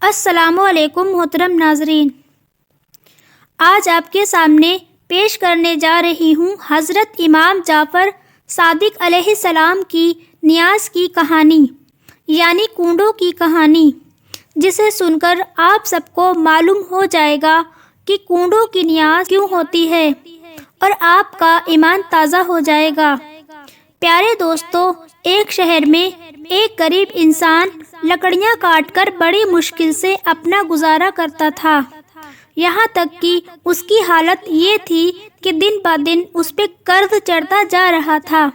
السلام علیکم محترم ناظرین، آج آپ کے سامنے پیش کرنے جا رہی ہوں حضرت امام جعفر صادق علیہ السلام کی نیاز کی کہانی، یعنی کنڈوں کی کہانی، جسے سن کر آپ سب کو معلوم ہو جائے گا کہ کنڈوں کی نیاز کیوں ہوتی ہے اور آپ کا ایمان تازہ ہو جائے گا۔ پیارے دوستو، ایک شہر میں ایک غریب انسان لکڑیاں کاٹ کر بڑی مشکل سے اپنا گزارا کرتا تھا، یہاں تک کہ اس کی حالت یہ تھی کہ دن بہ دن اس پہ قرض چڑھتا جا رہا تھا۔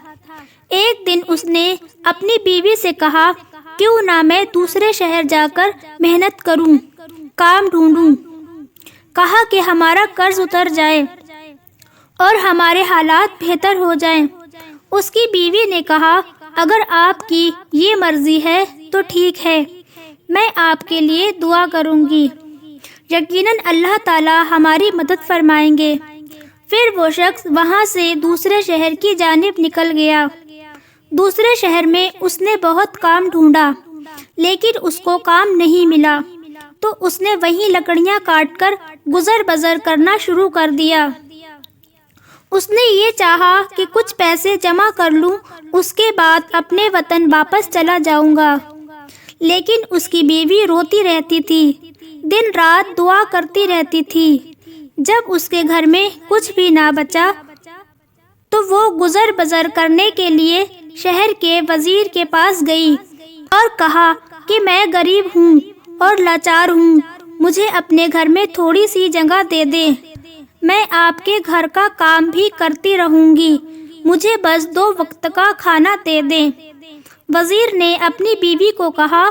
ایک دن اس نے اپنی بیوی سے کہا، کیوں نہ میں دوسرے شہر جا کر محنت کروں، کام ڈھونڈوں، کہا کہ ہمارا قرض اتر جائے اور ہمارے حالات بہتر ہو جائیں۔ اس کی بیوی نے کہا، اگر آپ کی یہ مرضی ہے تو ٹھیک ہے، میں آپ کے لیے دعا کروں گی، یقیناً اللہ تعالی ہماری مدد فرمائیں گے۔ پھر وہ شخص وہاں سے دوسرے شہر کی جانب نکل گیا۔ دوسرے شہر میں اس نے بہت کام ڈھونڈا، لیکن اس کو کام نہیں ملا، تو اس نے وہیں لکڑیاں کاٹ کر گزر بسر کرنا شروع کر دیا۔ اس نے یہ چاہا کہ کچھ پیسے جمع کر لوں، اس کے بعد اپنے وطن واپس چلا جاؤں گا، لیکن اس کی بیوی روتی رہتی تھی، دن رات دعا کرتی رہتی تھی۔ جب اس کے گھر میں کچھ بھی نہ بچا تو وہ گزر بسر کرنے کے لیے شہر کے وزیر کے پاس گئی اور کہا کہ میں غریب ہوں اور لاچار ہوں، مجھے اپنے گھر میں تھوڑی سی جگہ دے دیں، میں آپ کے گھر کا کام بھی کرتی رہوں گی، مجھے بس 2 وقت کا کھانا دے دیں۔ وزیر نے اپنی بیوی کو کہا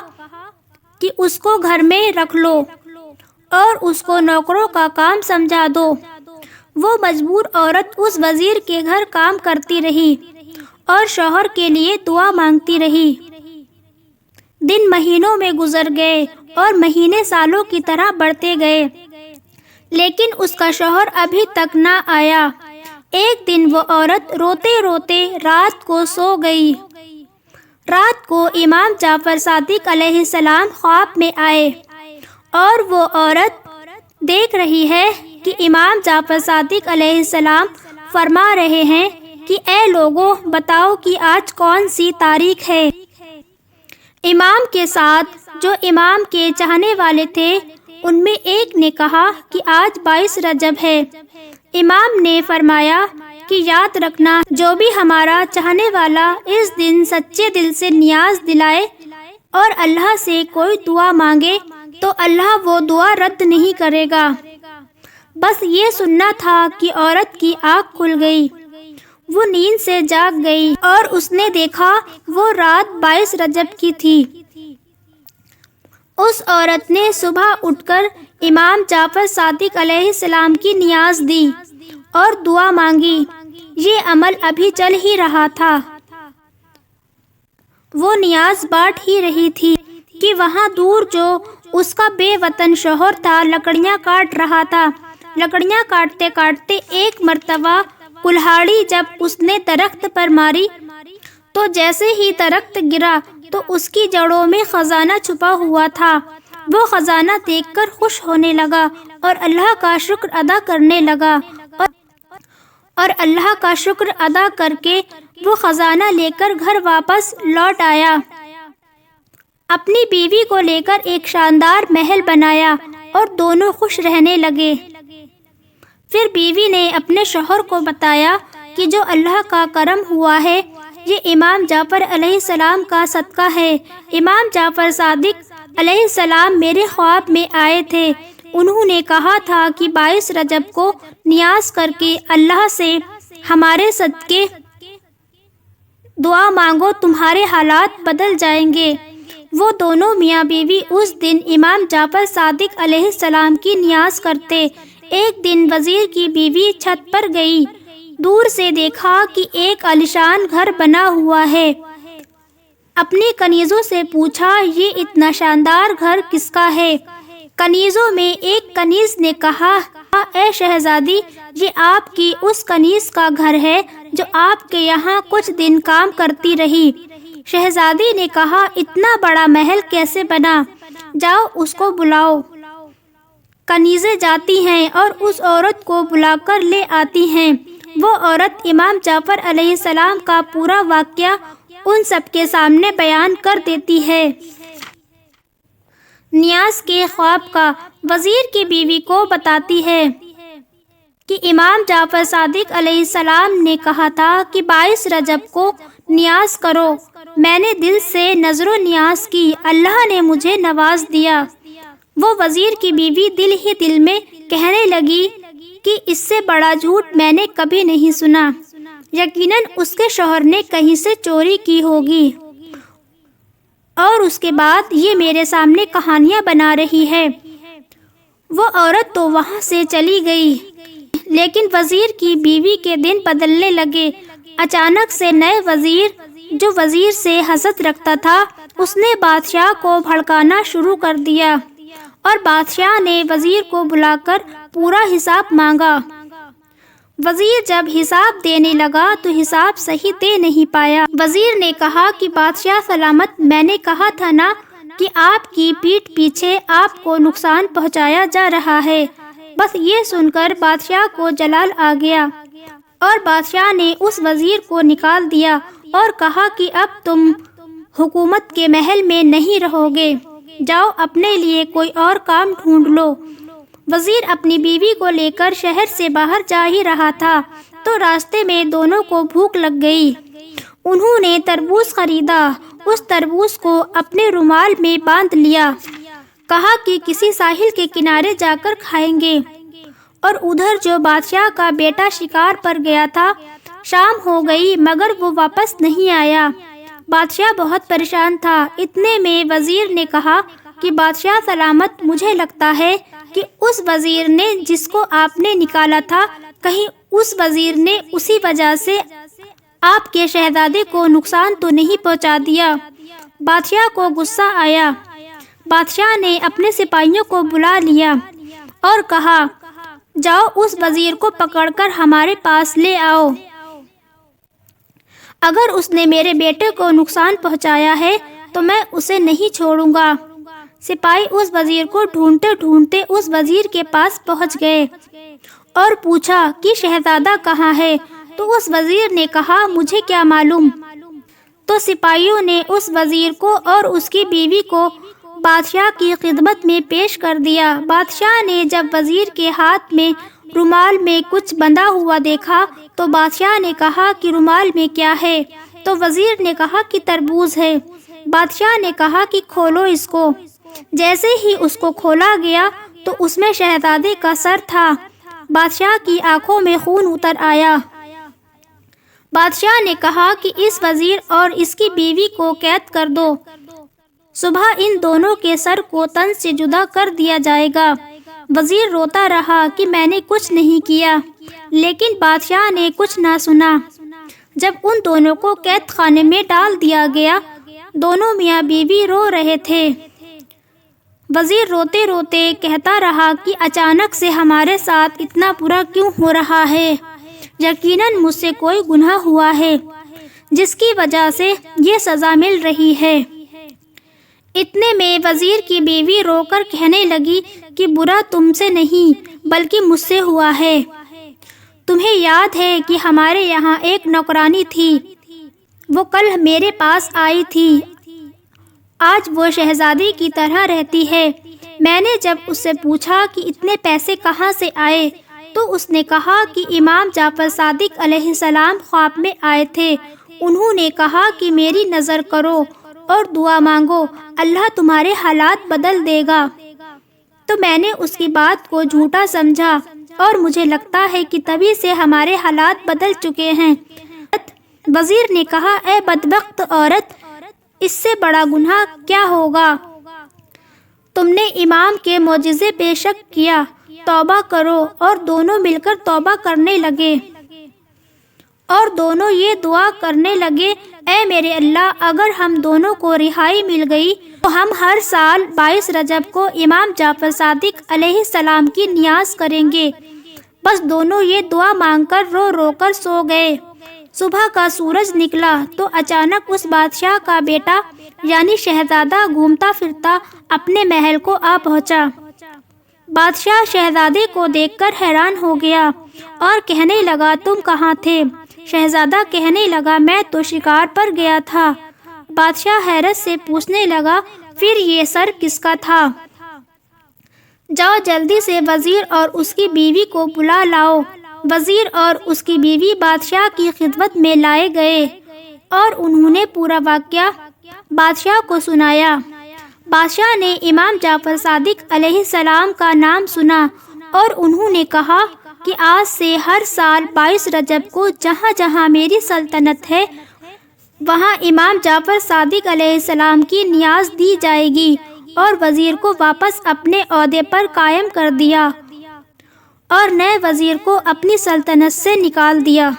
کہ اس کو گھر میں رکھ لو اور اس کو نوکروں کا کام سمجھا دو۔ وہ مجبور عورت اس وزیر کے گھر کام کرتی رہی اور شوہر کے لیے دعا مانگتی رہی۔ دن مہینوں میں گزر گئے اور مہینے سالوں کی طرح بڑھتے گئے، لیکن اس کا شوہر ابھی تک نہ آیا۔ ایک دن وہ عورت روتے روتے رات کو سو گئی۔ رات کو امام جعفر صادق علیہ السلام خواب میں آئے اور وہ عورت دیکھ رہی ہے کہ امام جعفر صادق علیہ السلام فرما رہے ہیں کہ اے لوگوں، بتاؤ کہ آج کون سی تاریخ ہے۔ امام کے ساتھ جو امام کے چاہنے والے تھے، ان میں ایک نے کہا کہ آج 22 رجب ہے۔ امام نے فرمایا کہ یاد رکھنا، جو بھی ہمارا چاہنے والا اس دن سچے دل سے نیاز دلائے اور اللہ سے کوئی دعا مانگے تو اللہ وہ دعا رد نہیں کرے گا۔ بس یہ سننا تھا کہ عورت کی آنکھ کھل گئی، وہ نیند سے جاگ گئی اور اس نے دیکھا وہ رات 22 رجب کی تھی۔ اس عورت نے صبح اٹھ کر امام جعفر صادق علیہ السلام کی نیاز دی اور دعا مانگی۔ یہ عمل ابھی چل ہی رہا تھا، وہ نیاز بانٹ ہی رہی تھی کہ وہاں دور جو اس کا بے وطن شوہر تھا لکڑیاں کاٹ رہا تھا۔ لکڑیاں کاٹتے کاٹتے ایک مرتبہ کلہاڑی جب اس نے درخت پر ماری تو جیسے ہی درخت گرا تو اس کی جڑوں میں خزانہ چھپا ہوا تھا۔ وہ خزانہ دیکھ کر خوش ہونے لگا اور اللہ کا شکر ادا کرنے لگا، اور اللہ کا شکر ادا کر کے وہ خزانہ لے کر گھر واپس لوٹ آیا۔ اپنی بیوی کو لے کر ایک شاندار محل بنایا اور دونوں خوش رہنے لگے۔ پھر بیوی نے اپنے شوہر کو بتایا کہ جو اللہ کا کرم ہوا ہے، یہ امام جعفر علیہ السلام کا صدقہ ہے۔ امام جعفر صادق علیہ السلام میرے خواب میں آئے تھے، انہوں نے کہا تھا کہ 22 رجب کو نیاز کر کے اللہ سے ہمارے صدقے دعا مانگو، تمہارے حالات بدل جائیں گے۔ وہ دونوں میاں بیوی اس دن امام جعفر صادق علیہ السلام کی نیاز کرتے۔ ایک دن وزیر کی بیوی چھت پر گئی، دور سے دیکھا کہ ایک عالیشان گھر بنا ہوا ہے۔ اپنی کنیزوں سے پوچھا، یہ اتنا شاندار گھر کس کا ہے؟ کنیزوں میں ایک کنیز نے کہا، اے شہزادی، یہ آپ کی اس کنیز کا گھر ہے جو آپ کے یہاں کچھ دن کام کرتی رہی۔ شہزادی نے کہا، اتنا بڑا محل کیسے بنا؟ جاؤ اس کو بلاؤ۔ کنیزیں جاتی ہیں اور اس عورت کو بلا کر لے آتی ہیں۔ وہ عورت امام جعفر علیہ السلام کا پورا واقعہ ان سب کے سامنے بیان کر دیتی ہے۔ نیاز کے خواب کا وزیر کی بیوی کو بتاتی ہے کہ امام جعفر صادق علیہ السلام نے کہا تھا کہ 22 رجب کو نیاز کرو۔ میں نے دل سے نظر و نیاز کی، اللہ نے مجھے نواز دیا۔ وہ وزیر کی بیوی دل ہی دل میں کہنے لگی کہ اس سے بڑا جھوٹ میں نے کبھی نہیں سنا، یقیناً اس کے شوہر نے کہیں سے چوری کی ہوگی اور اس کے بعد یہ میرے سامنے کہانیاں بنا رہی ہے۔ وہ عورت تو وہاں سے چلی گئی، لیکن وزیر کی بیوی کے دن بدلنے لگے۔ اچانک سے نئے وزیر جو وزیر سے حسد رکھتا تھا، اس نے بادشاہ کو بھڑکانا شروع کر دیا اور بادشاہ نے وزیر کو بلا کر پورا حساب مانگا۔ وزیر جب حساب دینے لگا تو حساب صحیح دے نہیں پایا۔ وزیر نے کہا کہ بادشاہ سلامت، میں نے کہا تھا نا کہ آپ کی پیٹھ پیچھے آپ کو نقصان پہنچایا جا رہا ہے۔ بس یہ سن کر بادشاہ کو جلال آ گیا اور بادشاہ نے اس وزیر کو نکال دیا اور کہا کہ اب تم حکومت کے محل میں نہیں رہو گے، جاؤ اپنے لیے کوئی اور کام ڈھونڈ لو۔ وزیر اپنی بیوی کو لے کر شہر سے باہر جا ہی رہا تھا تو راستے میں دونوں کو بھوک لگ گئی۔ انہوں نے تربوز خریدا، اس تربوز کو اپنے رومال میں باندھ لیا، کہا کہ کسی ساحل کے کنارے جا کر کھائیں گے۔ اور ادھر جو بادشاہ کا بیٹا شکار پر گیا تھا، شام ہو گئی مگر وہ واپس نہیں آیا۔ بادشاہ بہت پریشان تھا۔ اتنے میں وزیر نے کہا کہ بادشاہ سلامت، مجھے لگتا ہے کہ اس وزیر نے جس کو آپ نے نکالا تھا، کہیں اس وزیر نے اسی وجہ سے آپ کے شہزادے کو نقصان تو نہیں پہنچا دیا۔ بادشاہ کو غصہ آیا۔ بادشاہ نے اپنے سپاہیوں کو بلا لیا اور کہا، جاؤ اس وزیر کو پکڑ کر ہمارے پاس لے آؤ۔ اگر اس نے میرے بیٹے کو نقصان پہنچایا ہے تو میں اسے نہیں چھوڑوں گا۔ سپاہی اس وزیر کو ڈھونڈتے ڈھونڈتے اس وزیر کے پاس پہنچ گئے اور پوچھا کہ شہزادہ کہاں ہے؟ تو اس وزیر نے کہا، مجھے کیا معلوم۔ تو سپاہیوں نے اس وزیر کو اور اس کی بیوی کو بادشاہ کی خدمت میں پیش کر دیا۔ بادشاہ نے جب وزیر کے ہاتھ میں رومال میں کچھ بندھا ہوا دیکھا تو بادشاہ نے کہا کہ رومال میں کیا ہے؟ تو وزیر نے کہا کہ تربوز ہے۔ بادشاہ نے کہا کہ کھولو اس کو۔ جیسے ہی اس کو کھولا گیا تو اس میں شہزادے کا سر تھا۔ بادشاہ کی آنکھوں میں خون اتر آیا۔ بادشاہ نے کہا کہ اس وزیر اور اس کی بیوی کو قید کر دو، صبح ان دونوں کے سر کو تن سے جدا کر دیا جائے گا۔ وزیر روتا رہا کہ میں نے کچھ نہیں کیا، لیکن بادشاہ نے کچھ نہ سنا۔ جب ان دونوں کو قید خانے میں ڈال دیا گیا، دونوں میاں بیوی رو رہے تھے۔ وزیر روتے روتے کہتا رہا کہ اچانک سے ہمارے ساتھ اتنا برا کیوں ہو رہا ہے؟ یقیناً مجھ سے کوئی گناہ ہوا ہے جس کی وجہ سے یہ سزا مل رہی ہے۔ اتنے میں وزیر کی بیوی رو کر کہنے لگی کہ برا تم سے نہیں بلکہ مجھ سے ہوا ہے۔ تمہیں یاد ہے کہ ہمارے یہاں ایک نوکرانی تھی، وہ کل میرے پاس آئی تھی، آج وہ شہزادی کی طرح رہتی ہے۔ میں نے جب اس سے پوچھا کہ اتنے پیسے کہاں سے آئے تو اس نے کہا کہ امام جعفر صادق علیہ السلام خواب میں آئے تھے، انہوں نے کہا کہ میری نظر کرو اور دعا مانگو، اللہ تمہارے حالات بدل دے گا۔ تو میں نے اس کی بات کو جھوٹا سمجھا اور مجھے لگتا ہے کہ تبھی سے ہمارے حالات بدل چکے ہیں۔ وزیر نے کہا، اے بدبخت عورت، اس سے بڑا گناہ کیا ہوگا؟ تم نے امام کے معجزے پہ شک کیا، توبہ کرو۔ اور دونوں مل کر توبہ کرنے لگے اور دونوں یہ دعا کرنے لگے، اے میرے اللہ، اگر ہم دونوں کو رہائی مل گئی تو ہم ہر سال 22 رجب کو امام جعفر صادق علیہ السلام کی نیاز کریں گے۔ بس دونوں یہ دعا مانگ کر رو رو کر سو گئے۔ صبح کا سورج نکلا تو اچانک اس بادشاہ کا بیٹا یعنی شہزادہ گھومتا پھرتا اپنے محل کو آ پہنچا۔ بادشاہ شہزادے کو دیکھ کر حیران ہو گیا اور کہنے لگا تم کہاں تھے؟ شہزادہ کہنے لگا میں تو شکار پر گیا تھا۔ بادشاہ حیرت سے پوچھنے لگا پھر یہ سر کس کا تھا؟ جاؤ جلدی سے وزیر اور اس کی بیوی کو بلا لاؤ۔ وزیر اور اس کی بیوی بادشاہ کی خدمت میں لائے گئے اور انہوں نے پورا واقعہ بادشاہ کو سنایا۔ بادشاہ نے امام جعفر صادق علیہ السلام کا نام سنا اور انہوں نے کہا کہ آج سے ہر سال 22 رجب کو جہاں جہاں میری سلطنت ہے وہاں امام جعفر صادق علیہ السلام کی نیاز دی جائے گی، اور وزیر کو واپس اپنے عہدے پر قائم کر دیا اور نئے وزیر کو اپنی سلطنت سے نکال دیا۔